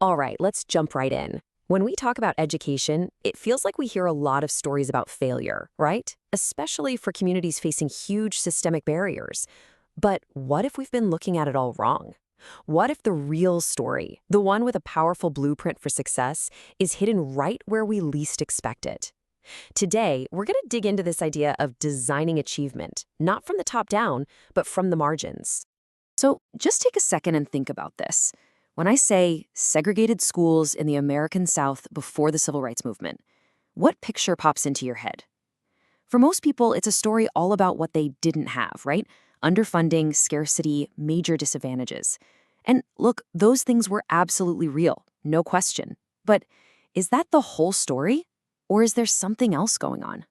All right, let's jump right in. When we talk about education, it feels like we hear a lot of stories about failure, right? Especially for communities facing huge systemic barriers. But what if we've been looking at it all wrong? What if the real story, the one with a powerful blueprint for success, is hidden right where we least expect it? Today, we're going to dig into this idea of designing achievement, not from the top down, but from the margins. So just take a second and think about this. When I say segregated schools in the American South before the Civil Rights Movement, what picture pops into your head? For most people, it's a story all about what they didn't have, right? Underfunding, scarcity, major disadvantages. And look, those things were absolutely real, no question. But is that the whole story? Or is there something else going on?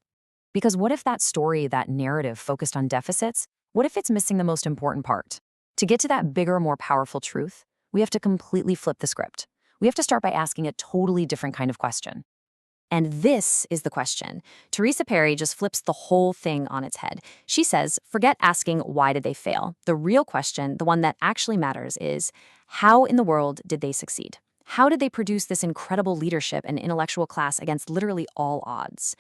Because what if that story, that narrative focused on deficits, what if it's missing the most important part? To get to that bigger, more powerful truth, we have to completely flip the script. We have to start by asking a totally different kind of question. And this is the question. Teresa Perry just flips the whole thing on its head. She says, forget asking why did they fail. The real question, the one that actually matters, is how in the world did they succeed? How did they produce this incredible leadership and intellectual class against literally all odds?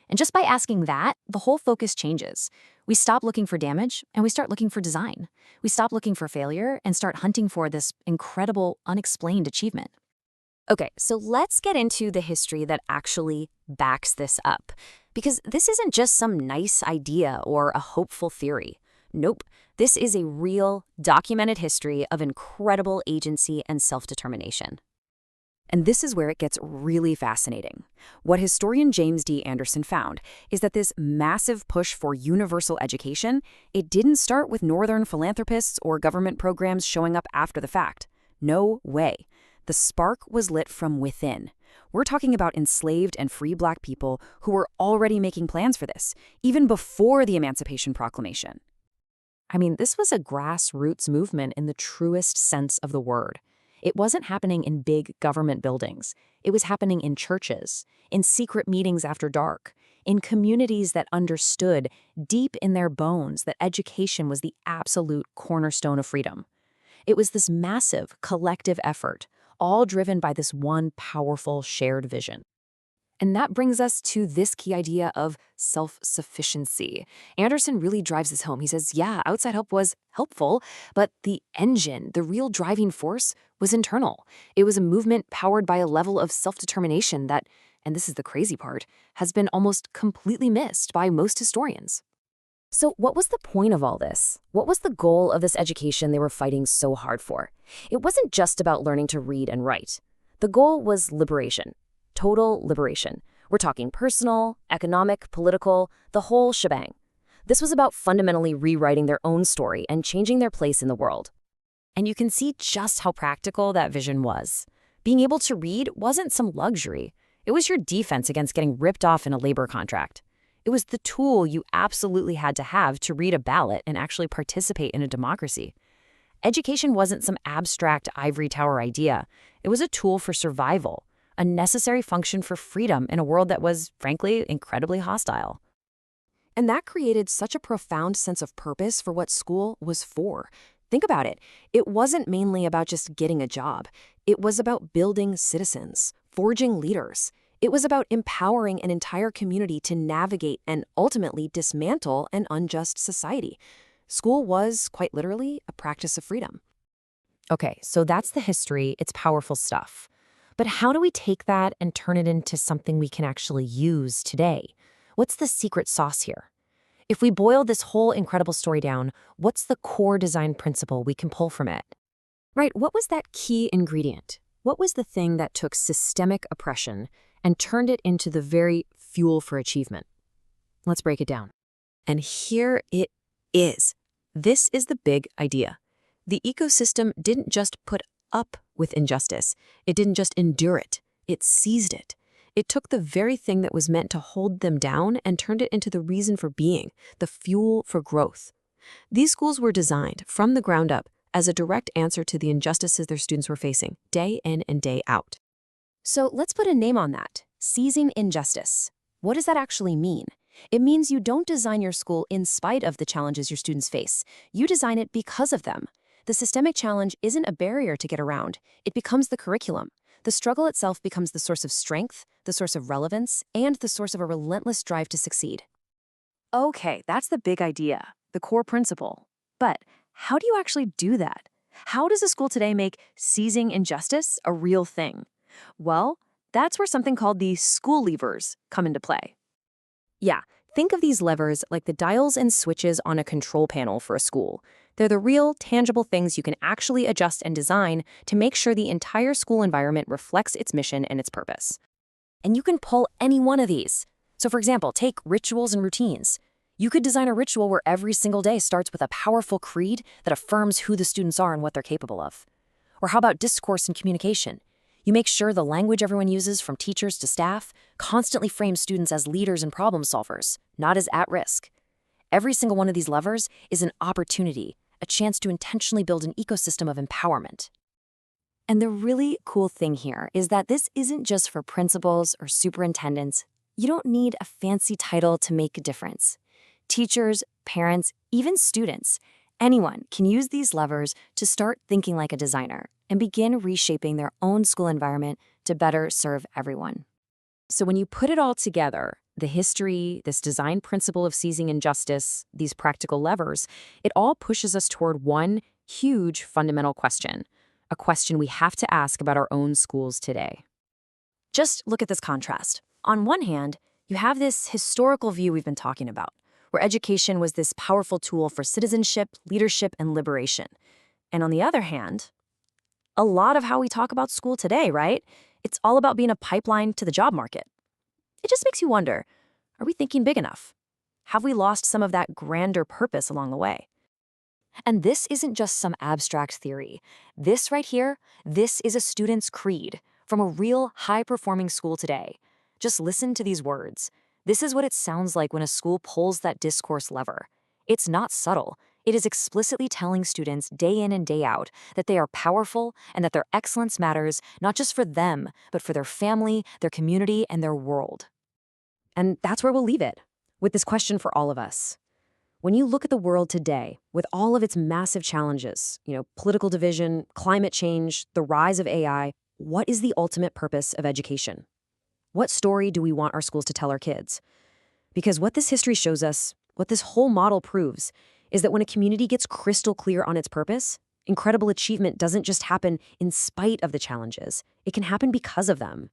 And just by asking that, the whole focus changes. We stop looking for damage and we start looking for design. We stop looking for failure and start hunting for this incredible, unexplained achievement. Okay, so let's get into the history that actually backs this up. Because this isn't just some nice idea or a hopeful theory. Nope, this is a real, documented history of incredible agency and self-determination. And this is where it gets really fascinating. What historian James D. Anderson found is that this massive push for universal education, it didn't start with Northern philanthropists or government programs showing up after the fact. No way. The spark was lit from within. We're talking about enslaved and free Black people who were already making plans for this, even before the Emancipation Proclamation. I mean, this was a grassroots movement in the truest sense of the word. It wasn't happening in big government buildings. It was happening in churches, in secret meetings after dark, in communities that understood deep in their bones that education was the absolute cornerstone of freedom. It was this massive, collective effort, all driven by this one powerful shared vision. And that brings us to this key idea of self-sufficiency. Anderson really drives this home. He says, yeah, outside help was helpful, but the engine, the real driving force, was internal. It was a movement powered by a level of self-determination that, and this is the crazy part, has been almost completely missed by most historians. So what was the point of all this? What was the goal of this education they were fighting so hard for? It wasn't just about learning to read and write. The goal was liberation. Total liberation. We're talking personal, economic, political, the whole shebang. This was about fundamentally rewriting their own story and changing their place in the world. And you can see just how practical that vision was. Being able to read wasn't some luxury. It was your defense against getting ripped off in a labor contract. It was the tool you absolutely had to have to read a ballot and actually participate in a democracy. Education wasn't some abstract ivory tower idea. It was a tool for survival, a necessary function for freedom in a world that was, frankly, incredibly hostile. And that created such a profound sense of purpose for what school was for. Think about it. It wasn't mainly about just getting a job. It was about building citizens, forging leaders. It was about empowering an entire community to navigate and ultimately dismantle an unjust society. School was, quite literally, a practice of freedom. Okay, so that's the history. It's powerful stuff. But how do we take that and turn it into something we can actually use today? What's the secret sauce here? If we boil this whole incredible story down, what's the core design principle we can pull from it? Right, what was that key ingredient? What was the thing that took systemic oppression and turned it into the very fuel for achievement? Let's break it down. And here it is. This is the big idea. The ecosystem didn't just put up with injustice. It didn't just endure it. It seized it. It took the very thing that was meant to hold them down and turned it into the reason for being, the fuel for growth. These schools were designed from the ground up as a direct answer to the injustices their students were facing, day in and day out. So let's put a name on that. Seizing injustice. What does that actually mean? It means you don't design your school in spite of the challenges your students face. You design it because of them. the systemic challenge isn't a barrier to get around. It becomes the curriculum. The struggle itself becomes the source of strength, the source of relevance, and the source of a relentless drive to succeed. Okay, that's the big idea, the core principle. But how do you actually do that? How does a school today make seizing injustice a real thing? Well, that's where something called the school levers come into play. Yeah, think of these levers like the dials and switches on a control panel for a school. They're the real, tangible things you can actually adjust and design to make sure the entire school environment reflects its mission and its purpose. And you can pull any one of these. So for example, take rituals and routines. You could design a ritual where every single day starts with a powerful creed that affirms who the students are and what they're capable of. Or how about discourse and communication? You make sure the language everyone uses, from teachers to staff, constantly frames students as leaders and problem solvers, not as at risk. Every single one of these levers is an opportunity, a chance to intentionally build an ecosystem of empowerment. And the really cool thing here is that this isn't just for principals or superintendents. You don't need a fancy title to make a difference. Teachers, parents, even students, anyone can use these levers to start thinking like a designer and begin reshaping their own school environment to better serve everyone. So when you put it all together, the history, this design principle of seizing injustice, these practical levers, it all pushes us toward one huge fundamental question, a question we have to ask about our own schools today. Just look at this contrast. On one hand, you have this historical view we've been talking about, where education was this powerful tool for citizenship, leadership, and liberation. And on the other hand, a lot of how we talk about school today, right? It's all about being a pipeline to the job market. It just makes you wonder, are we thinking big enough? Have we lost some of that grander purpose along the way? And this isn't just some abstract theory. This right here, this is a student's creed from a real high-performing school today. Just listen to these words. This is what it sounds like when a school pulls that discourse lever. It's not subtle. It is explicitly telling students day in and day out that they are powerful and that their excellence matters not just for them, but for their family, their community, and their world. And that's where we'll leave it, with this question for all of us. When you look at the world today, with all of its massive challenges, political division, climate change, the rise of AI, what is the ultimate purpose of education? What story do we want our schools to tell our kids? Because what this history shows us, what this whole model proves, is that when a community gets crystal clear on its purpose, incredible achievement doesn't just happen in spite of the challenges. It can happen because of them.